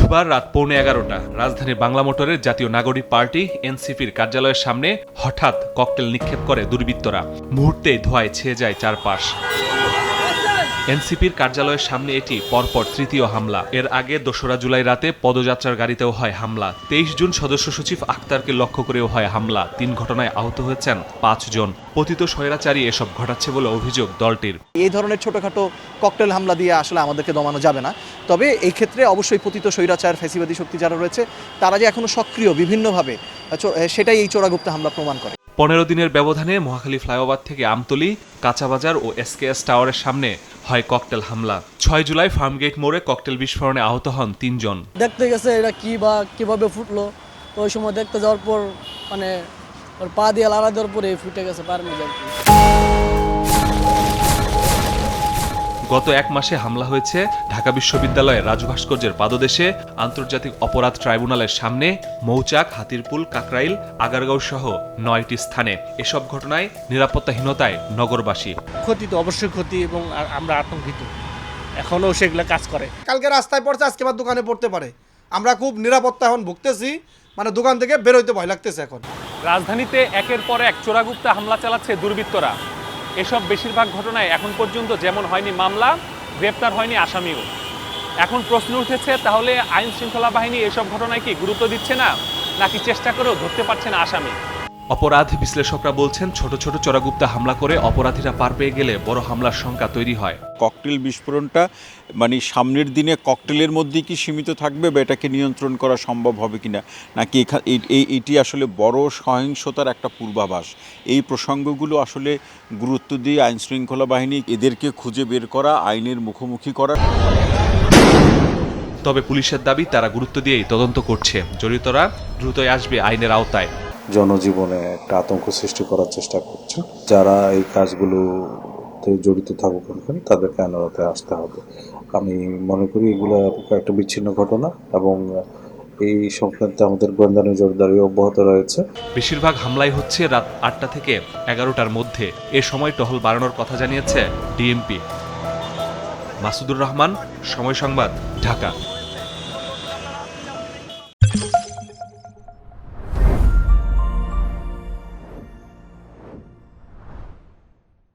বুধবার রাত 11:15 রাজধানীর বাংলা মোটরের জাতীয় নাগরিক পার্টি এনসিপির কার্যালয়ের সামনে হঠাৎ ককটেল নিক্ষেপ করে দুর্বৃত্তরা। মুহূর্তেই ধোঁয়ায় ছেয়ে যায় চারপাশ। এনসিপির কার্যালয়ের সামনে এটি পরপর তৃতীয় হামলা। এর আগে 2রা জুলাই রাতে পদযাত্রার গাড়িতেও হয় হামলা। 23 জুন সদস্য সচিব আক্তারকে লক্ষ্য করেও হয় হামলা। 3 ঘটনায় আহত হয়েছেন 5 জন। পতিত স্বৈরাচারী এসব ঘটাচ্ছে বলে অভিযোগ দলটির। এই ধরনের ছোটখাটো ককটেল হামলা দিয়ে আসলে আমাদেরকে দমানো যাবে না। তবে এই ক্ষেত্রে অবশ্যই পতিত স্বৈরাচার ফ্যাসিবাদী শক্তি যারা রয়েছে তারা যে এখনো সক্রিয় বিভিন্নভাবে, সেটাই এই চোরাগুপ্ত হামলা প্রমাণ করে। 15 দিনের ব্যবধানে মহাখালী ফ্লাইওভার থেকে আমতলী, কাঁচাবাজার ও এসকেএস টাওয়ারের সামনে হয় ককটেল হামলা। 6 জুলাই ফার্মগেট মোড়ে ককটেল বিস্ফোরণে আহত হন 3 জন। দেখতে গেছে এটা কি বা কিভাবে ফুটলো, তো ওই সময় দেখতে যাওয়ার পর মানে ওর পা দিয়ে লাড়া দেওয়ার পরে ফুটে গেছে পার মধ্যে। গত 1 মাসে হামলা হয়েছে ঢাকা বিশ্ববিদ্যালয়ের রাজু ভাস্কর্যের পাদদেশে, আন্তর্জাতিক অপরাধ ট্রাইব্যুনালের সামনে, মৌচাক, হাতিরপুল, কাকরাইল, আগারগাঁও সহ 9টি স্থানে। এসব ঘটনায় নিরাপত্তাহীনতায় নগরবাসী। ক্ষতি তো অবশ্যই ক্ষতি, এবং আমরা আতঙ্কিত, এখনও সেগুলো কাজ করে। কালকে রাস্তায় পড়ছে, আজকে আবার দোকানে পড়তে পারে। আমরা খুব নিরাপত্তা এখন ভুগতেছি, মানে দোকান থেকে বেরোইতে ভয় লাগতেছে এখন। রাজধানীতে একের পর এক চোরাগুপ্তা হামলা চালাচ্ছে দুর্বৃত্তরা। এসব বেশিরভাগ ঘটনায় এখন পর্যন্ত যেমন হয়নি মামলা, গ্রেপ্তার হয়নি আসামিও। এখন প্রশ্ন উঠেছে, তাহলে আইন শৃঙ্খলা বাহিনী এসব ঘটনায় কি গুরুত্ব দিচ্ছে না, নাকি চেষ্টা করেও ধরতে পারছে না আসামি? অপরাধ বিশ্লেষকরা বলছেন, ছোট ছোট চোরাগুপ্তা হামলা করে অপরাধীরা পার পেয়ে গেলে বড় হামলার শঙ্কা তৈরি হয়। ককটেল বিস্ফোরণটা মানে সামনের দিনে ককটেলের মধ্যে কি সীমিত থাকবে, বা এটাকে নিয়ন্ত্রণ করা সম্ভব হবে কিনা, নাকি এটি আসলে বড় সহিংসতার একটা পূর্বাভাস? এই প্রসঙ্গগুলো আসলে গুরুত্ব দিয়ে আইন শৃঙ্খলা বাহিনী এদেরকে খুঁজে বের করা, আইনের মুখোমুখি করা। তবে পুলিশের দাবি, তারা গুরুত্ব দিয়েই তদন্ত করছে। জড়িতরা দ্রুতই আসবে আইনের আওতায়। জনজীবনে একটা আতঙ্ক সৃষ্টি করার চেষ্টা করছে। যারা এই কাজগুলোতে জড়িত থাকুক তাদেরকে আইনের আওতায় আসতে হবে। আমি মনে করি এগুলো একটা বিচ্ছিন্ন ঘটনা, এবং এই সংক্রান্তে আমাদের গোয়েন্দা নজরদারি অব্যাহত রয়েছে। বেশিরভাগ হামলাই হচ্ছে রাত 8টা থেকে 11টার মধ্যে। এ সময় টহল বাড়ানোর কথা জানিয়েছে ডিএমপি। মাসুদুর রহমান, সময় সংবাদ, ঢাকা।